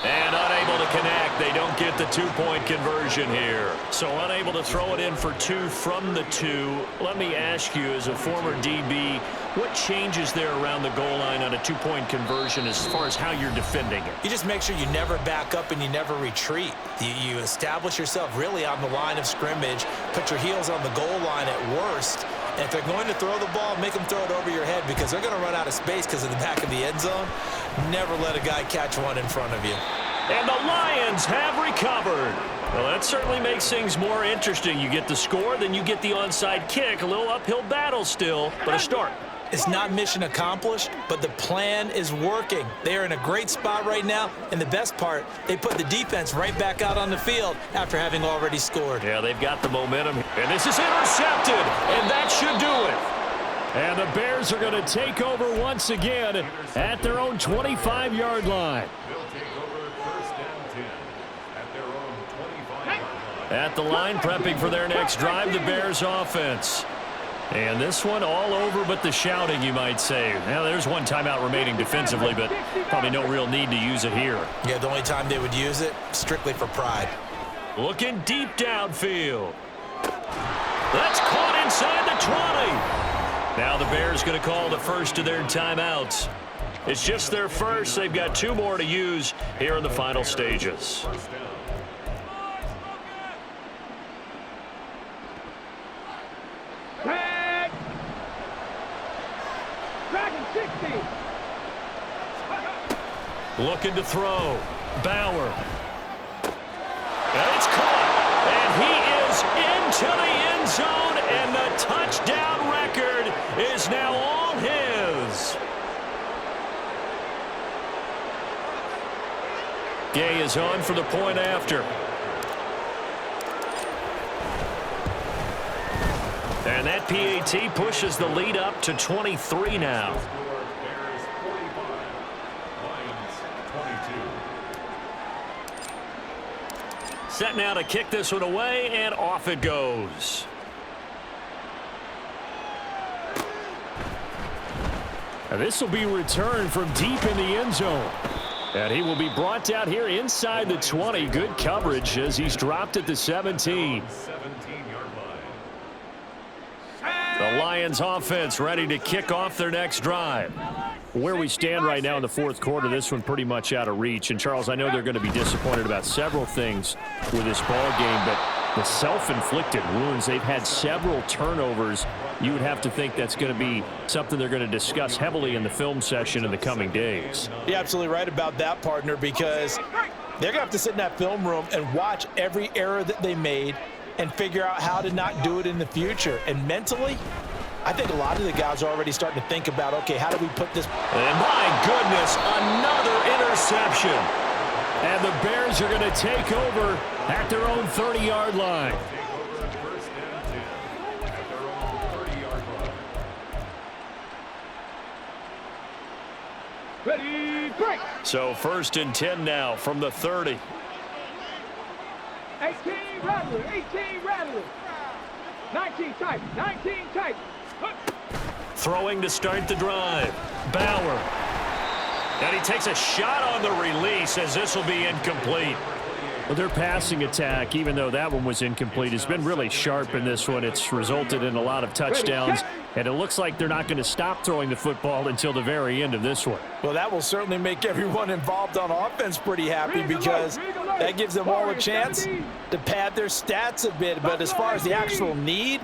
[SPEAKER 1] And unable to connect. They don't get the two-point conversion here. So unable to throw it in for two from the two. Let me ask you, as a former DB, what changes there around the goal line on a two-point conversion as far as how you're defending it?
[SPEAKER 2] You just make sure you never back up and you never retreat. You establish yourself really on the line of scrimmage, put your heels on the goal line at worst. And if they're going to throw the ball, make them throw it over your head because they're going to run out of space because of the back of the end zone. Never let a guy catch one in front of you.
[SPEAKER 1] And the Lions have recovered. Well, that certainly makes things more interesting. You get the score, then you get the onside kick. A little uphill battle still, but a start.
[SPEAKER 2] It's not mission accomplished, but the plan is working. They are in a great spot right now, and the best part, they put the defense right back out on the field after having already scored.
[SPEAKER 1] Yeah, they've got the momentum. And this is intercepted, and that should do it.
[SPEAKER 3] And the Bears are going to take over once again at their own 25-yard line.
[SPEAKER 4] They'll take over first and 10 at their own 25-yard line.
[SPEAKER 1] At the line, prepping for their next drive, the Bears offense. And this one all over but the shouting, you might say. Now, there's one timeout remaining defensively, but probably no real need to use it here.
[SPEAKER 2] Yeah, the only time they would use it, strictly for pride.
[SPEAKER 1] Looking deep downfield. That's caught inside the 20. Now the Bears going to call the first of their timeouts. It's just their first. They've got two more to use here in the final stages.
[SPEAKER 4] First down.
[SPEAKER 5] Dragon 60.
[SPEAKER 1] Looking to throw. Bauer. And it's caught. And he is into the end zone, and the touchdown record is now all his. Gay is on for the point after. And that PAT pushes the lead up to 23 now.
[SPEAKER 4] Bears 45, Lions 22.
[SPEAKER 1] Set now to kick this one away, and off it goes.
[SPEAKER 3] And this will be returned from deep in the end zone. And he will be brought down here inside the 20. Good coverage as he's dropped at the 17.
[SPEAKER 4] 17-yard line.
[SPEAKER 1] The Lions offense ready to kick off their next drive.
[SPEAKER 3] Where we stand right now in the fourth quarter, this one pretty much out of reach. And, Charles, I know they're going to be disappointed about several things with this ball game, but the self-inflicted wounds, they've had several turnovers. You would have to think that's going to be something they're going to discuss heavily in the film session in the coming days.
[SPEAKER 2] You're absolutely right about that, partner, because they're going to have to sit in that film room and watch every error that they made and figure out how to not do it in the future. And mentally, I think a lot of the guys are already starting to think about, okay, how do we put this?
[SPEAKER 1] And my goodness, another interception.
[SPEAKER 3] And the Bears are going to take over at their own 30-yard line.
[SPEAKER 4] Take over first and 10 at their own 30-yard line.
[SPEAKER 5] Ready, break.
[SPEAKER 1] So first and 10 now from the 30.
[SPEAKER 5] 18 Rattler, 18 Rattler. 19 tight, 19 tight.
[SPEAKER 1] Throwing to start the drive. Bauer. And he takes a shot on the release as this will be incomplete.
[SPEAKER 3] Well, their passing attack, even though that one was incomplete, has been really sharp in this one. It's resulted in a lot of touchdowns, and it looks like they're not going to stop throwing the football until the very end of this one.
[SPEAKER 2] Well, that will certainly make everyone involved on offense pretty happy because that gives them all a chance to pad their stats a bit. But as far as the actual need,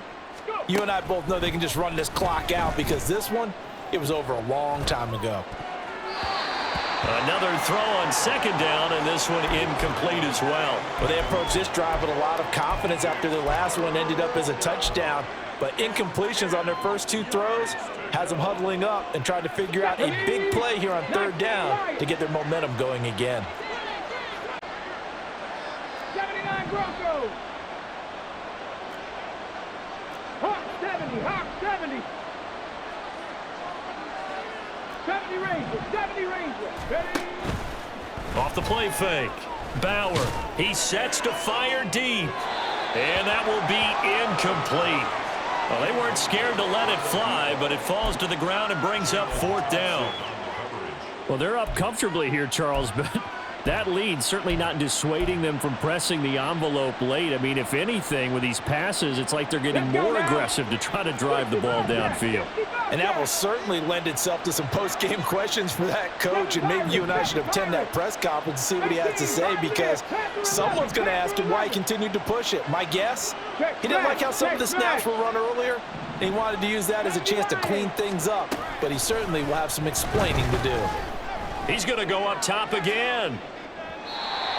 [SPEAKER 2] you and I both know they can just run this clock out because this one, it was over a long time ago.
[SPEAKER 1] Another throw on second down, and this one incomplete as well.
[SPEAKER 2] Well, they approached this drive with a lot of confidence after their last one ended up as a touchdown. But incompletions on their first two throws has them huddling up and trying to figure out a big play here on third down to get their momentum going again.
[SPEAKER 5] 79 Broncos. Hawk 70, Hawk 70. 70 Rangers, 70 Rangers. Ready?
[SPEAKER 1] Off the play fake. Bauer. He sets to fire deep. And that will be incomplete. Well, they weren't scared to let it fly, but it falls to the ground and brings up 4th down.
[SPEAKER 3] Well, they're up comfortably here, Charles, but that lead certainly not dissuading them from pressing the envelope late. I mean, if anything, with these passes, it's like they're getting more aggressive to try to drive the ball downfield.
[SPEAKER 2] And that will certainly lend itself to some post-game questions for that coach, and maybe you and I should attend that press conference and see what he has to say, because someone's going to ask him why he continued to push it. My guess, he didn't like how some of the snaps were run earlier, and he wanted to use that as a chance to clean things up, but he certainly will have some explaining to do.
[SPEAKER 1] He's going to go up top again.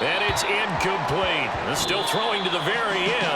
[SPEAKER 1] And it's incomplete. Still throwing to the very end.